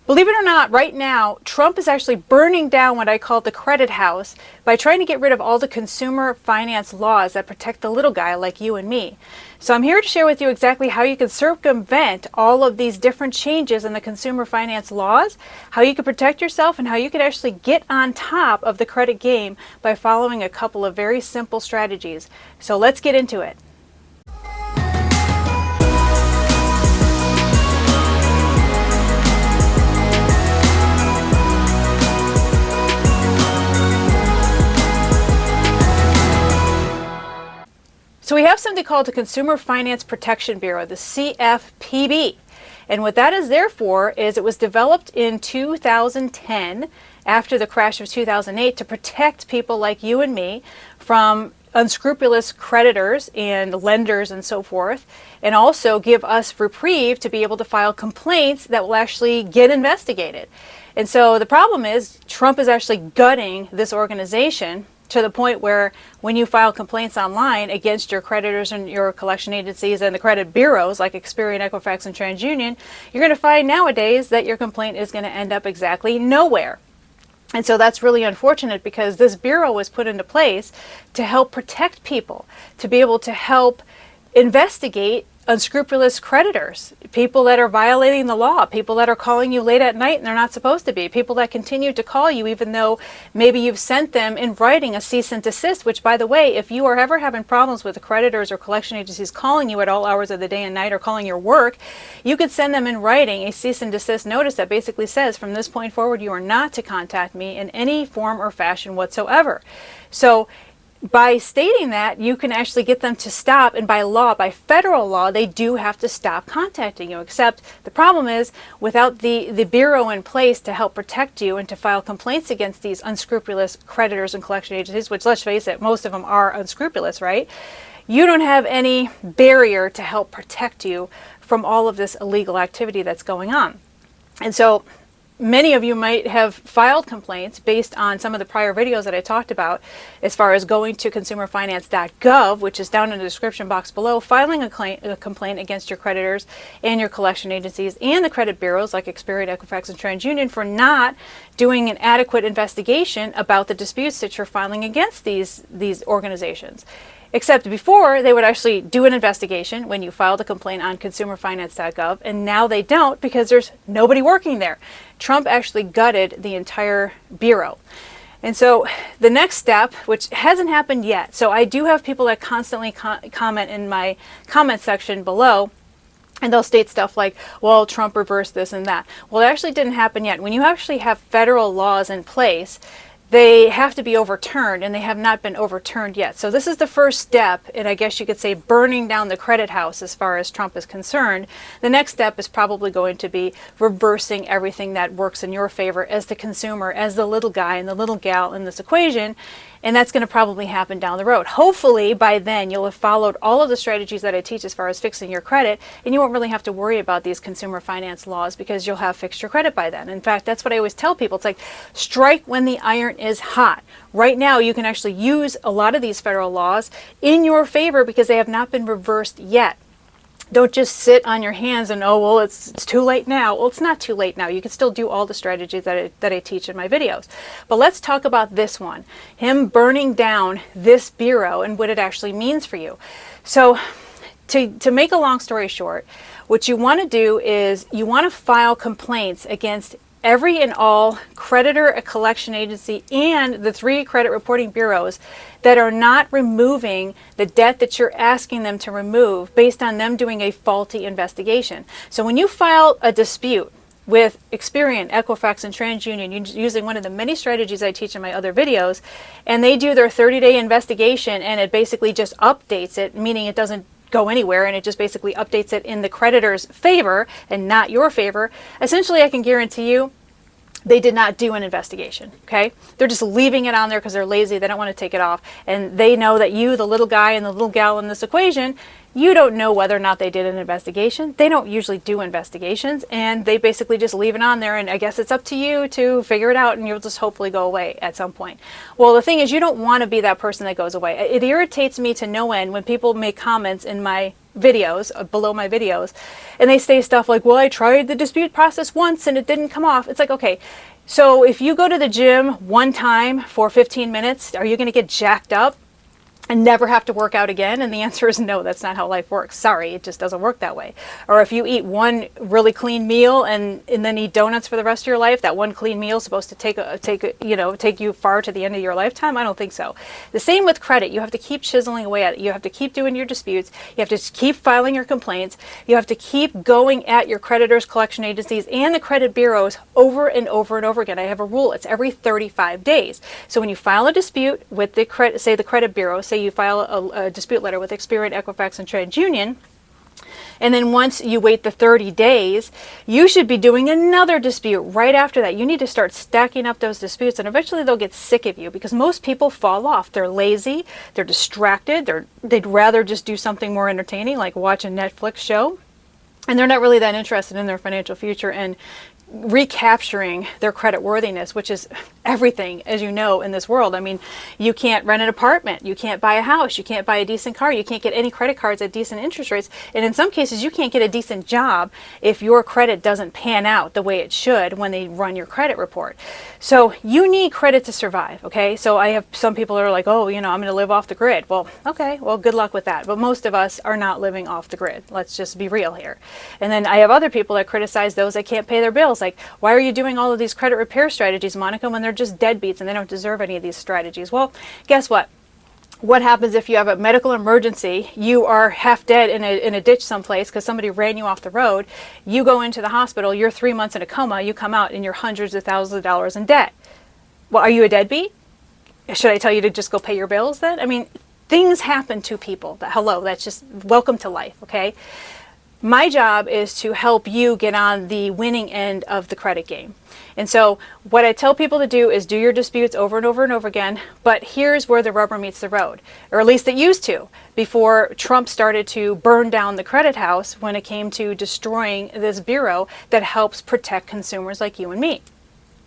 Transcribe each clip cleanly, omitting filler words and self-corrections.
Believe it or not, right now, Trump is actually burning down what I call the credit house by trying to get rid of all the consumer finance laws that protect the little guy like you and me. So I'm here to share with you exactly how you can circumvent all of these different changes in the consumer finance laws, how you can protect yourself, and how you can actually get on top of the credit game by following a couple of very simple strategies. So let's get into it. So we have something called the Consumer Finance Protection Bureau, the CFPB. And what that is there for is it was developed in 2010 after the crash of 2008 to protect people like you and me from unscrupulous creditors and lenders and so forth, and also give us reprieve to be able to file complaints that will actually get investigated. And so the problem is Trump is actually gutting this organization to the point where when you file complaints online against your creditors and your collection agencies and the credit bureaus like Experian, Equifax, and TransUnion, you're going to find nowadays that your complaint is going to end up exactly nowhere. And so that's really unfortunate because this bureau was put into place to help protect people, to be able to help investigate unscrupulous creditors, people that are violating the law, people that are calling you late at night and they're not supposed to be, people that continue to call you even though maybe you've sent them in writing a cease and desist, which, by the way, if you are ever having problems with the creditors or collection agencies calling you at all hours of the day and night or calling your work, you could send them in writing a cease and desist notice that basically says, from this point forward, you are not to contact me in any form or fashion whatsoever. So by stating that, you can actually get them to stop, and by law, by federal law, they do have to stop contacting you. Except the problem is, without the bureau in place to help protect you and to file complaints against these unscrupulous creditors and collection agencies, which, let's face it, most of them are unscrupulous, right? You don't have any barrier to help protect you from all of this illegal activity that's going on. And so many of you might have filed complaints based on some of the prior videos that I talked about, as far as going to ConsumerFinance.gov, which is down in the description box below, filing a complaint against your creditors and your collection agencies and the credit bureaus like Experian, Equifax, and TransUnion for not doing an adequate investigation about the disputes that you're filing against these organizations. Except before, they would actually do an investigation when you filed a complaint on ConsumerFinance.gov, and now they don't because there's nobody working there. Trump actually gutted the entire bureau. And so the next step, which hasn't happened yet, so I do have people that constantly comment in my comment section below, and they'll state stuff like, well, Trump reversed this and that. Well, it actually didn't happen yet. When you actually have federal laws in place, they have to be overturned, and they have not been overturned yet. So this is the first step, and I guess you could say burning down the credit house as far as Trump is concerned. The next step is probably going to be reversing everything that works in your favor as the consumer, as the little guy and the little gal in this equation. And that's going to probably happen down the road. Hopefully by then you'll have followed all of the strategies that I teach as far as fixing your credit, and you won't really have to worry about these consumer finance laws because you'll have fixed your credit by then. In fact, that's what I always tell people. It's like, strike when the iron is hot. Right now you can actually use a lot of these federal laws in your favor because they have not been reversed yet. Don't just sit on your hands and, oh, well, it's too late now. Well, it's not too late now. You can still do all the strategies that I teach in my videos. But let's talk about this one, him burning down this bureau and what it actually means for you. So to make a long story short, what you want to do is you want to file complaints against every and all creditor, a collection agency, and the 3 credit reporting bureaus that are not removing the debt that you're asking them to remove based on them doing a faulty investigation. So when you file a dispute with Experian, Equifax, and TransUnion using one of the many strategies I teach in my other videos, and they do their 30-day investigation and it basically just updates it, meaning it doesn't go anywhere, and it just basically updates it in the creditor's favor and not your favor, essentially I can guarantee you they did not do an investigation, okay? They're just leaving it on there because they're lazy, they don't want to take it off, and they know that you, the little guy and the little gal in this equation, you don't know whether or not they did an investigation. They don't usually do investigations, and they basically just leave it on there, and I guess it's up to you to figure it out, and you'll just hopefully go away at some point. Well, the thing is, you don't want to be that person that goes away. It irritates me to no end when people make comments in my videos, below my videos, and they say stuff like, well, I tried the dispute process once and it didn't come off. It's like, okay, so if you go to the gym one time for 15 minutes, are you going to get jacked up and never have to work out again? And the answer is no, that's not how life works. Sorry, it just doesn't work that way. Or if you eat one really clean meal and then eat donuts for the rest of your life, that one clean meal is supposed to take you far to the end of your lifetime? I don't think so. The same with credit. You have to keep chiseling away at it. You have to keep doing your disputes. You have to keep filing your complaints. You have to keep going at your creditors, collection agencies, and the credit bureaus over and over and over again. I have a rule. It's every 35 days. So when you file a dispute with the credit bureau, say you file a dispute letter with Experian, Equifax, and TransUnion, and then once you wait the 30 days, you should be doing another dispute right after that. You need to start stacking up those disputes, and eventually they'll get sick of you, because most people fall off. They're lazy, they're distracted, they'd rather just do something more entertaining like watch a Netflix show, and they're not really that interested in their financial future and recapturing their credit worthiness, which is everything, as you know, in this world. I mean, you can't rent an apartment, you can't buy a house, you can't buy a decent car, you can't get any credit cards at decent interest rates, and in some cases you can't get a decent job if your credit doesn't pan out the way it should when they run your credit report. So you need credit to survive, okay? So I have some people that are like, oh, I'm going to live off the grid. Well, okay, well, good luck with that. But most of us are not living off the grid. Let's just be real here. And then I have other people that criticize those that can't pay their bills. Like, why are you doing all of these credit repair strategies, Monica, when they're just deadbeats and they don't deserve any of these strategies? Well, guess what? What happens if you have a medical emergency, you are half dead in a ditch someplace because somebody ran you off the road, you go into the hospital, you're 3 months in a coma, you come out and you're hundreds of thousands of dollars in debt. Well, are you a deadbeat? Should I tell you to just go pay your bills then? I mean, things happen to people. That's just welcome to life, okay? My job is to help you get on the winning end of the credit game. And so what I tell people to do is do your disputes over and over and over again, but here's where the rubber meets the road, or at least it used to, before Trump started to burn down the credit house when it came to destroying this bureau that helps protect consumers like you and me.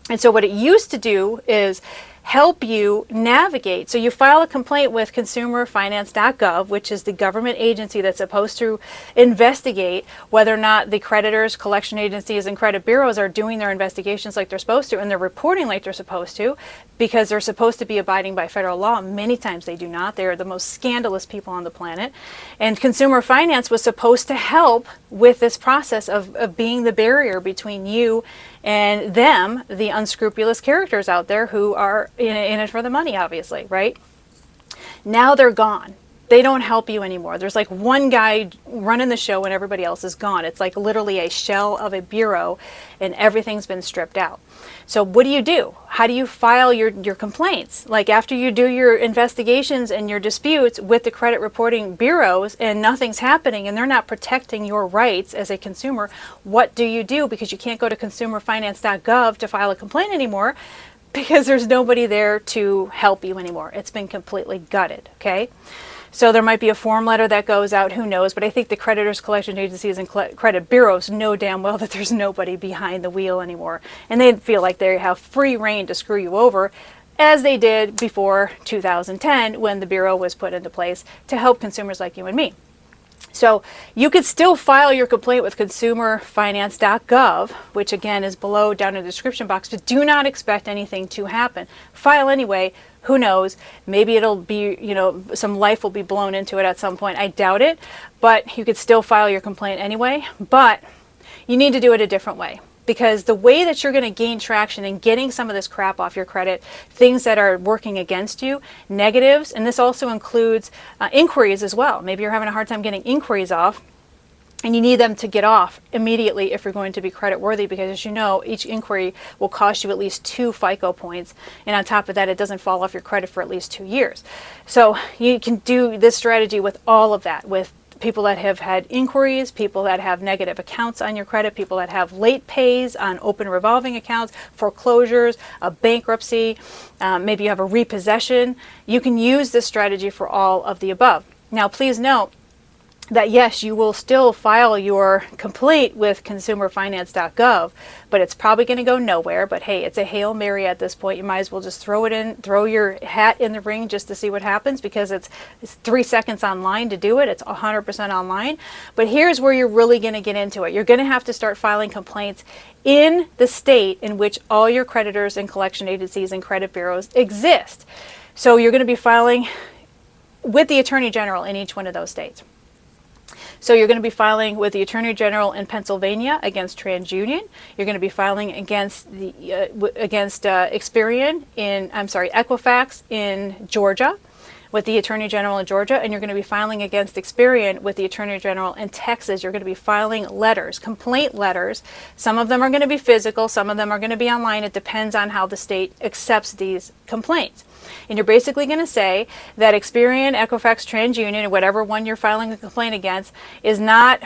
And so what it used to do is help you navigate. So you file a complaint with ConsumerFinance.gov, which is the government agency that's supposed to investigate whether or not the creditors, collection agencies, and credit bureaus are doing their investigations like they're supposed to, and they're reporting like they're supposed to, because they're supposed to be abiding by federal law. Many times they do not. They are the most scandalous people on the planet. And Consumer Finance was supposed to help with this process of being the barrier between you and them, the unscrupulous characters out there who are in it for the money, obviously, right? Now they're gone. They don't help you anymore. There's like one guy running the show and everybody else is gone. It's like literally a shell of a bureau and everything's been stripped out. So what do? How do you file your complaints? Like after you do your investigations and your disputes with the credit reporting bureaus and nothing's happening and they're not protecting your rights as a consumer, what do? Because you can't go to ConsumerFinance.gov to file a complaint anymore because there's nobody there to help you anymore. It's been completely gutted, okay? So there might be a form letter that goes out, who knows, but I think the creditors, collection agencies, and credit bureaus know damn well that there's nobody behind the wheel anymore. And they feel like they have free reign to screw you over, as they did before 2010 when the bureau was put into place to help consumers like you and me. So you could still file your complaint with ConsumerFinance.gov, which again is below down in the description box, but do not expect anything to happen. File anyway. Who knows? Maybe it'll be, some life will be blown into it at some point. I doubt it, but you could still file your complaint anyway. But you need to do it a different way, because the way that you're going to gain traction in getting some of this crap off your credit, things that are working against you, negatives, and this also includes inquiries as well. Maybe you're having a hard time getting inquiries off, and you need them to get off immediately if you're going to be credit worthy, because as you know, each inquiry will cost you at least 2 FICO points. And on top of that, it doesn't fall off your credit for at least 2 years. So you can do this strategy with all of that, with people that have had inquiries, people that have negative accounts on your credit, people that have late pays on open revolving accounts, foreclosures, a bankruptcy, maybe you have a repossession. You can use this strategy for all of the above. Now, please note that yes, you will still file your complaint with ConsumerFinance.gov, but it's probably going to go nowhere. But hey, it's a Hail Mary at this point. You might as well just throw it in, throw your hat in the ring just to see what happens, because it's 3 seconds online to do it. It's 100% online. But here's where you're really going to get into it. You're going to have to start filing complaints in the state in which all your creditors and collection agencies and credit bureaus exist. So you're going to be filing with the Attorney General in each one of those states. So you're going to be filing with the Attorney General in Pennsylvania against TransUnion. You're going to be filing against Experian Equifax in Georgia with the Attorney General in Georgia, and you're going to be filing against Experian with the Attorney General in Texas. You're going to be filing letters, complaint letters. Some of them are going to be physical, some of them are going to be online. It depends on how the state accepts these complaints. And you're basically going to say that Experian, Equifax, TransUnion, or whatever one you're filing a complaint against, is not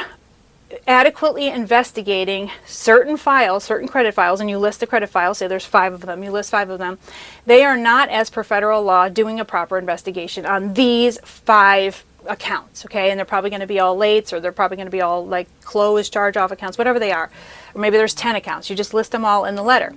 adequately investigating certain files, certain credit files, and you list the credit files, say there's 5 of them, you list 5 of them. They are not, as per federal law, doing a proper investigation on these 5 accounts, okay? And they're probably going to be all lates, or they're probably going to be all like closed, charge-off accounts, whatever they are. Or maybe there's 10 accounts. You just list them all in the letter.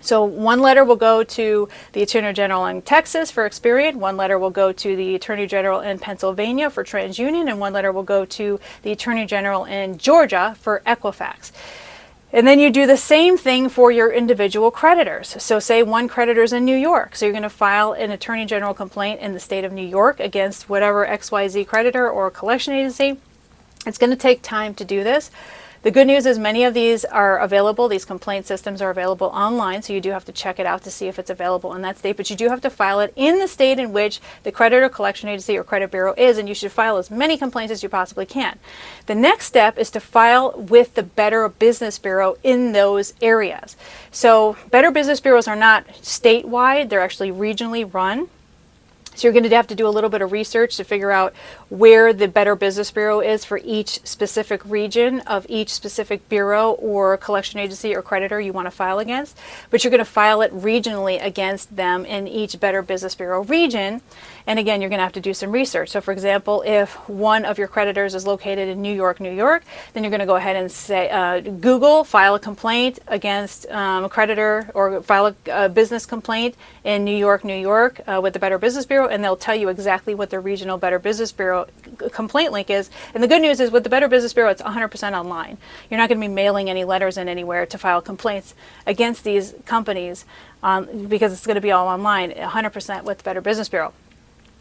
So one letter will go to the Attorney General in Texas for Experian, one letter will go to the Attorney General in Pennsylvania for TransUnion, and one letter will go to the Attorney General in Georgia for Equifax. And then you do the same thing for your individual creditors. So say one creditor's in New York. So you're going to file an Attorney General complaint in the state of New York against whatever XYZ creditor or collection agency. It's going to take time to do this. The good news is many of these are available. These complaint systems are available online, so you do have to check it out to see if it's available in that state, but you do have to file it in the state in which the creditor, collection agency, or credit bureau is, and you should file as many complaints as you possibly can. The next step is to file with the Better Business Bureau in those areas. So Better Business Bureaus are not statewide, they're actually regionally run. So you're going to have to do a little bit of research to figure out where the Better Business Bureau is for each specific region of each specific bureau or collection agency or creditor you want to file against. But you're going to file it regionally against them in each Better Business Bureau region. And again, you're going to have to do some research. So for example, if one of your creditors is located in New York, then you're going to go ahead and say, Google, file a complaint against a creditor, or file a business complaint in New York, with the Better Business Bureau, and they'll tell you exactly what their regional Better Business Bureau complaint link is. And the good news is with the Better Business Bureau, it's 100% online. You're not going to be mailing any letters in anywhere to file complaints against these companies because it's going to be all online, 100% with the Better Business Bureau.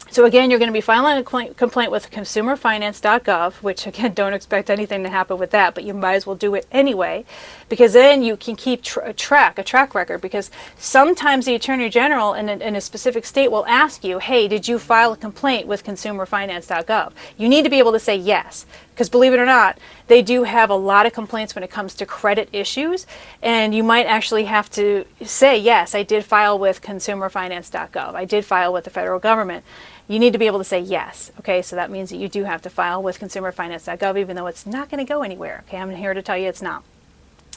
So again, you're going to be filing a complaint with ConsumerFinance.gov, which again, don't expect anything to happen with that, but you might as well do it anyway, because then you can keep a track record, because sometimes the Attorney General in a specific state will ask you, hey, did you file a complaint with ConsumerFinance.gov? You need to be able to say yes, because believe it or not, they do have a lot of complaints when it comes to credit issues, and you might actually have to say, yes, I did file with ConsumerFinance.gov. I did file with the federal government. You need to be able to say yes. Okay, so that means that you do have to file with ConsumerFinance.gov, even though it's not going to go anywhere. Okay, I'm here to tell you it's not.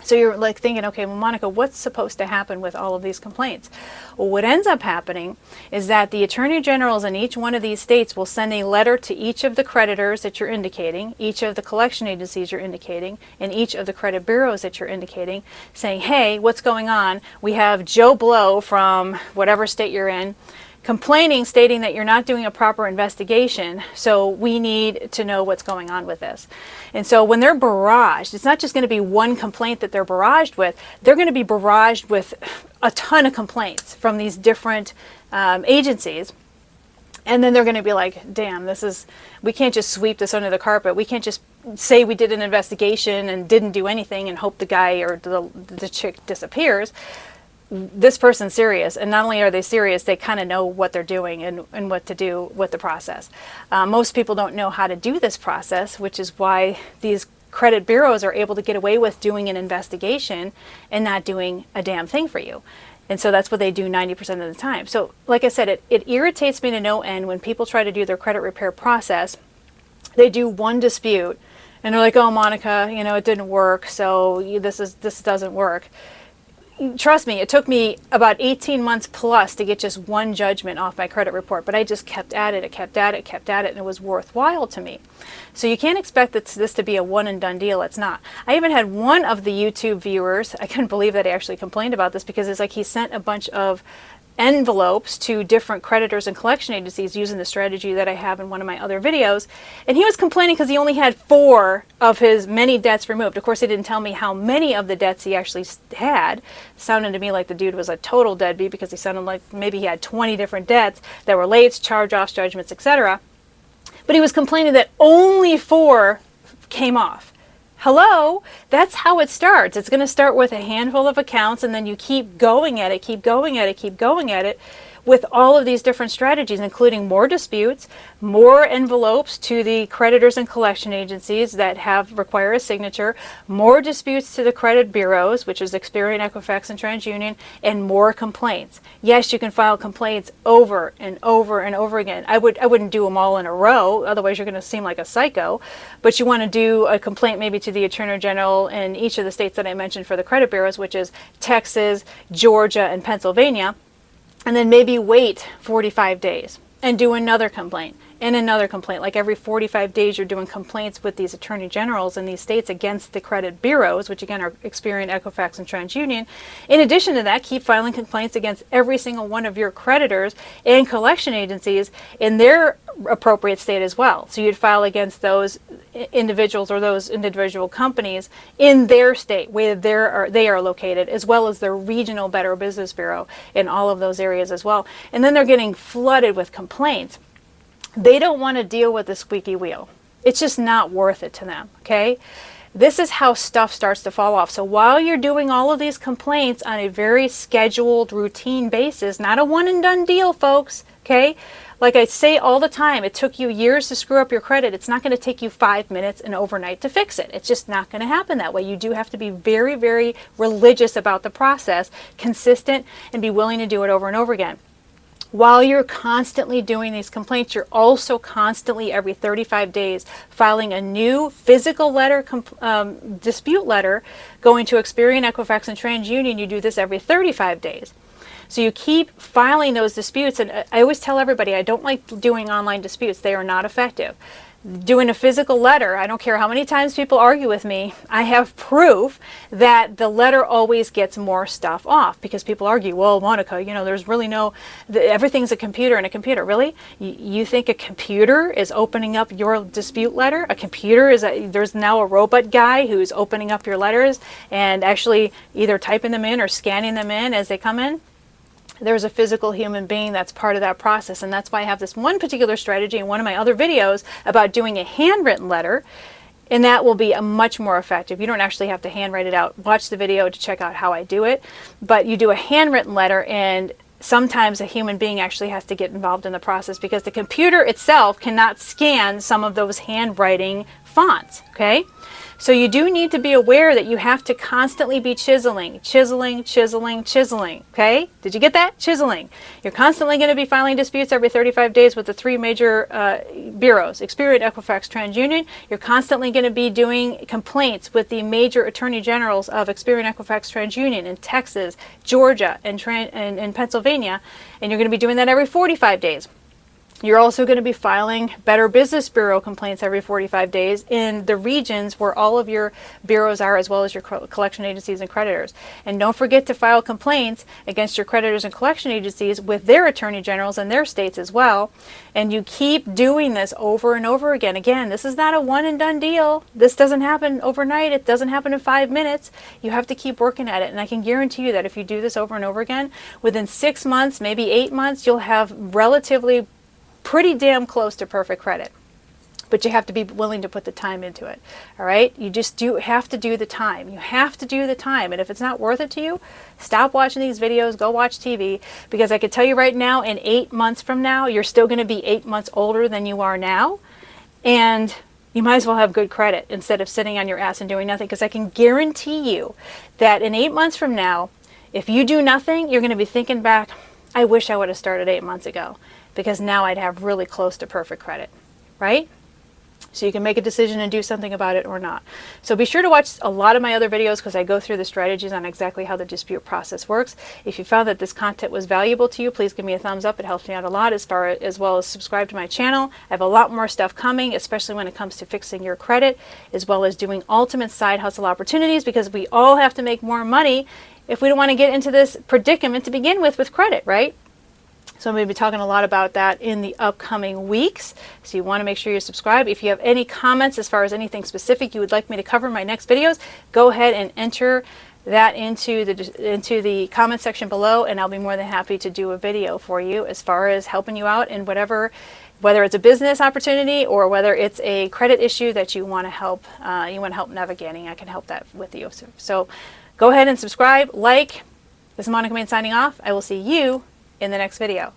So you're like thinking, okay, well, Monica, what's supposed to happen with all of these complaints? Well, what ends up happening is that the attorney generals in each one of these states will send a letter to each of the creditors that you're indicating, each of the collection agencies you're indicating, and each of the credit bureaus that you're indicating, saying, hey, what's going on? We have Joe Blow from whatever state you're in complaining, stating that you're not doing a proper investigation, so we need to know what's going on with this. And so when they're barraged, it's not just going to be one complaint that they're barraged with, they're going to be barraged with a ton of complaints from these different agencies. And then they're going to be like, damn, we can't just sweep this under the carpet. We can't just say we did an investigation and didn't do anything and hope the guy or the chick disappears. This person's serious, and not only are they serious, they kind of know what they're doing and what to do with the process. Most people don't know how to do this process, which is why these credit bureaus are able to get away with doing an investigation and not doing a damn thing for you. And so that's what they do 90% of the time. So like I said, it irritates me to no end when people try to do their credit repair process. They do one dispute and they're like, oh, Monica, it didn't work, so this doesn't work. trust me, it took me about 18 months plus to get just one judgment off my credit report, but I just kept at it, and it was worthwhile to me. So you can't expect this to be a one and done deal. It's not. I even had one of the YouTube viewers, I couldn't believe that he actually complained about this, because it's like he sent a bunch of envelopes to different creditors and collection agencies using the strategy that I have in one of my other videos, and he was complaining because he only had 4 of his many debts removed. Of course, he didn't tell me how many of the debts he actually had. It sounded to me like the dude was a total deadbeat, because he sounded like maybe he had 20 different debts that were late, charge-offs, judgments, etc. But he was complaining that only 4 came off. Hello, that's how it starts. It's going to start with a handful of accounts, and then you keep going at it with all of these different strategies, including more disputes, more envelopes to the creditors and collection agencies that require a signature, more disputes to the credit bureaus, which is Experian, Equifax, and TransUnion, and more complaints. Yes, you can file complaints over and over and over again. I wouldn't do them all in a row, otherwise you're going to seem like a psycho. But you want to do a complaint maybe to the Attorney General in each of the states that I mentioned for the credit bureaus, which is Texas, Georgia, and Pennsylvania. And then maybe wait 45 days and do another complaint and another complaint. Like every 45 days you're doing complaints with these attorney generals in these states against the credit bureaus, which again are Experian, Equifax, and TransUnion. In addition to that, keep filing complaints against every single one of your creditors and collection agencies in their appropriate state as well. So you'd file against those individuals or those individual companies in their state where they are located, as well as their regional Better Business Bureau in all of those areas as well. And then they're getting flooded with complaints. They don't want to deal with the squeaky wheel. It's just not worth it to them, okay? This is how stuff starts to fall off. So while you're doing all of these complaints on a very scheduled, routine basis, not a one and done deal, folks, okay? Like I say all the time, it took you years to screw up your credit. It's not going to take you 5 minutes and overnight to fix it. It's just not going to happen that way. You do have to be very, very religious about the process, consistent, and be willing to do it over and over again. While you're constantly doing these complaints, you're also constantly, every 35 days, filing a new physical letter, dispute letter, going to Experian, Equifax, and TransUnion. You do this every 35 days. So you keep filing those disputes, and I always tell everybody, I don't like doing online disputes. They are not effective. Doing a physical letter, I don't care how many times people argue with me, I have proof that the letter always gets more stuff off, because people argue, well, Monica, you know, there's really everything's a computer and a computer. Really? You think a computer is opening up your dispute letter? A computer there's now a robot guy who's opening up your letters and actually either typing them in or scanning them in as they come in? There's a physical human being that's part of that process, and that's why I have this one particular strategy in one of my other videos about doing a handwritten letter, and that will be much more effective. You don't actually have to handwrite it out. Watch the video to check out how I do it, but you do a handwritten letter, and sometimes a human being actually has to get involved in the process, because the computer itself cannot scan some of those handwriting fonts, okay? So you do need to be aware that you have to constantly be chiseling, okay? Did you get that? Chiseling. You're constantly going to be filing disputes every 35 days with the 3 major bureaus, Experian, Equifax, TransUnion. You're constantly going to be doing complaints with the major attorney generals of Experian, Equifax, TransUnion in Texas, Georgia, and Pennsylvania, and you're going to be doing that every 45 days. You're also going to be filing Better Business Bureau complaints every 45 days in the regions where all of your bureaus are, as well as your collection agencies and creditors. And don't forget to file complaints against your creditors and collection agencies with their attorney generals in their states as well. And you keep doing this over and over again. Again, this is not a one and done deal. This doesn't happen overnight. It doesn't happen in 5 minutes. You have to keep working at it. And I can guarantee you that if you do this over and over again, within 6 months, maybe 8 months, you'll have relatively pretty damn close to perfect credit. But you have to be willing to put the time into it. All right? You just have to do the time. You have to do the time. And if it's not worth it to you, stop watching these videos, go watch TV, because I can tell you right now, in 8 months from now, you're still going to be 8 months older than you are now. And you might as well have good credit instead of sitting on your ass and doing nothing, because I can guarantee you that in 8 months from now, if you do nothing, you're going to be thinking back, I wish I would have started 8 months ago, because now I'd have really close to perfect credit, right? So you can make a decision and do something about it or not. So be sure to watch a lot of my other videos because I go through the strategies on exactly how the dispute process works. If you found that this content was valuable to you, please give me a thumbs up. It helps me out a lot, as well as subscribe to my channel. I have a lot more stuff coming, especially when it comes to fixing your credit, as well as doing ultimate side hustle opportunities, because we all have to make more money if we don't want to get into this predicament to begin with credit, right? So I'm going to be talking a lot about that in the upcoming weeks. So you want to make sure you subscribe. If you have any comments as far as anything specific you would like me to cover in my next videos, go ahead and enter that into the comment section below, and I'll be more than happy to do a video for you as far as helping you out in whatever, whether it's a business opportunity or whether it's a credit issue that you want to help navigating. I can help that with you. So go ahead and subscribe, like. This is Monica Main signing off. I will see you in the next video.